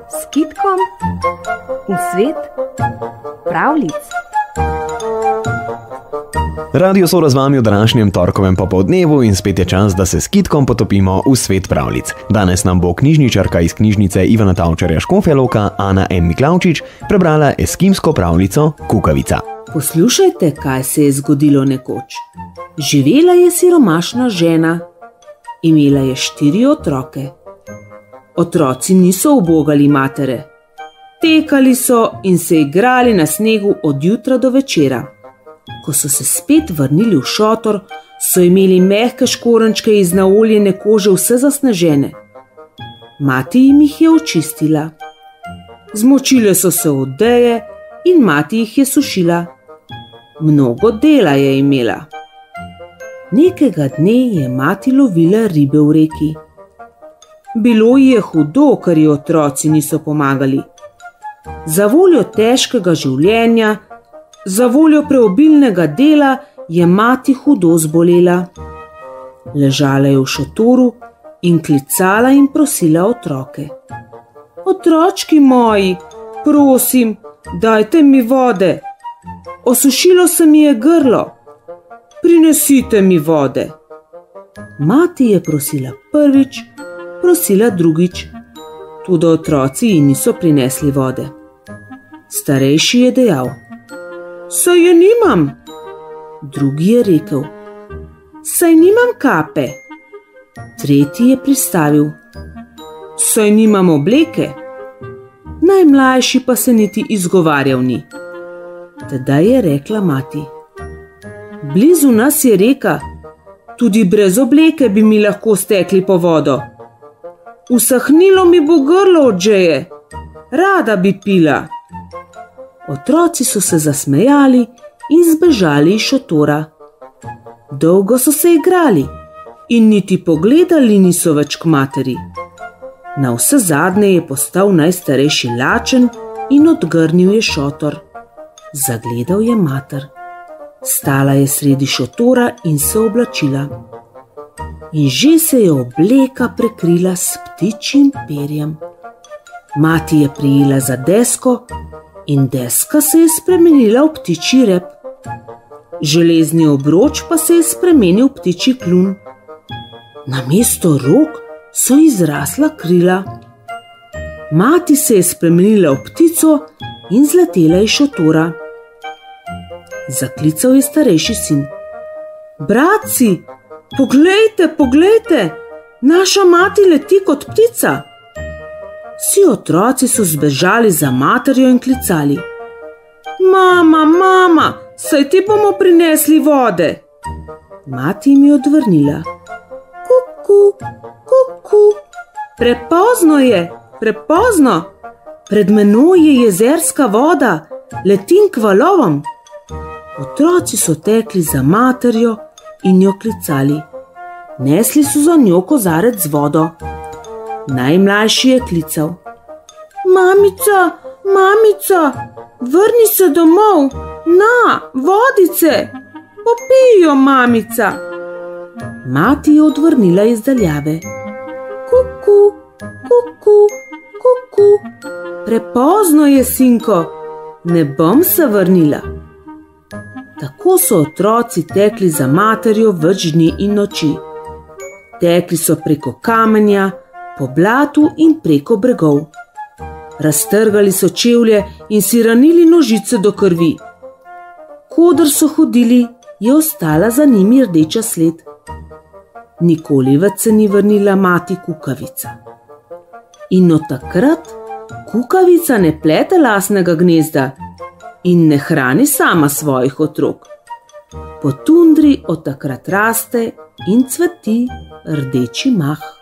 S kitkom v svet pravljic. Radio Sora z vami v današnjem torkovem popoldnevu in spet je čas, da se s kitkom potopimo v svet pravljic. Danes nam bo knjižničarka iz knjižnice Ivana Tavčarja Škofja Loka, Ana M. Miklavčič, prebrala eskimsko pravljico Kukavica. Poslušajte, kaj se je zgodilo nekoč. Živela je siromašna žena. Imela je 4 otroke. Otroci niso ubogali matere. Tekali so in se igrali na snegu od jutra do večera. Ko so se spet vrnili v šotor, so imeli mehke škorenčke iz naoljene kože vse zasnežene. Mati jim jih je očistila. Zmočile so se odeje in mati jih je sušila. Mnogo dela je imela. Nekega dne je mati lovila ribe v reki. Bilo ji je hudo, ker ji otroci niso pomagali. Za voljo težkega življenja, za voljo preobilnega dela je mati hudo zbolela. Ležala je v šotoru in klicala in prosila otroke. Otročki moji, prosim, dajte mi vode. Osušilo se mi je grlo. Prinesite mi vode. Mati je prosila prvič, prosila drugič, tudi otroci ji niso prinesli vode. Starejši je dejal: saj je nimam. Drugi je rekel: saj nimam kape. Tretji je pristavil: saj nimam obleke. Najmlajši pa se niti izgovarjal ni. Tedaj je rekla mati: blizu nas je reka, tudi brez obleke bi mi lahko stekli po vodo. Usahnilo mi bo grlo od žeje, rada bi pila. Otroci so se zasmejali in zbežali iz šotora. Dolgo so se igrali in niti pogledali niso več k materi. Navsezadnje je postal najstarejši lačen in odgrnil je šotor. Zagledal je mater. Stala je sredi šotora in se oblačila. In že se je obleka prekrila s ptičjim perjem. Mati je prijela za desko in deska se je spremenila v ptičji rep. Železni obroč pa se je spremenil v ptičji kljun. Namesto rok so izrasla krila. Mati se je spremenila v ptico in zletela iz šotora. Zaklical je starejši sin: bratci, poglejte, poglejte, naša mati leti kot ptica. Vsi otroci so zbežali za materjo in klicali: mama, mama, saj ti bomo prinesli vode. Mati jim je odvrnila: kuku, kuku, prepozno je, prepozno, pred menoj je jezerska voda, letim k valovom. Otroci so tekli za materjo in jo klicali. Nesli so za njo kozarec z vodo. Najmlajši je klical: mamica, mamica, vrni se domov, na, vodice, popij jo, mamica. Mati je odvrnila iz daljave: kuku, kuku, kuku, prepozno je, sinko, ne bom se vrnila. Tako so otroci tekli za materjo več dni in noči. Tekli so preko kamenja, po blatu in preko bregov. Raztrgali so čevlje in si ranili nožice do krvi. Kodr so hodili, je ostala za njimi rdeča sled. Nikoli več se ni vrnila mati Kukavica. In od takrat Kukavica ne plete lasnega gnezda in ne hrani sama svojih otrok. Po tundri od takrat raste in cveti rdeči mah.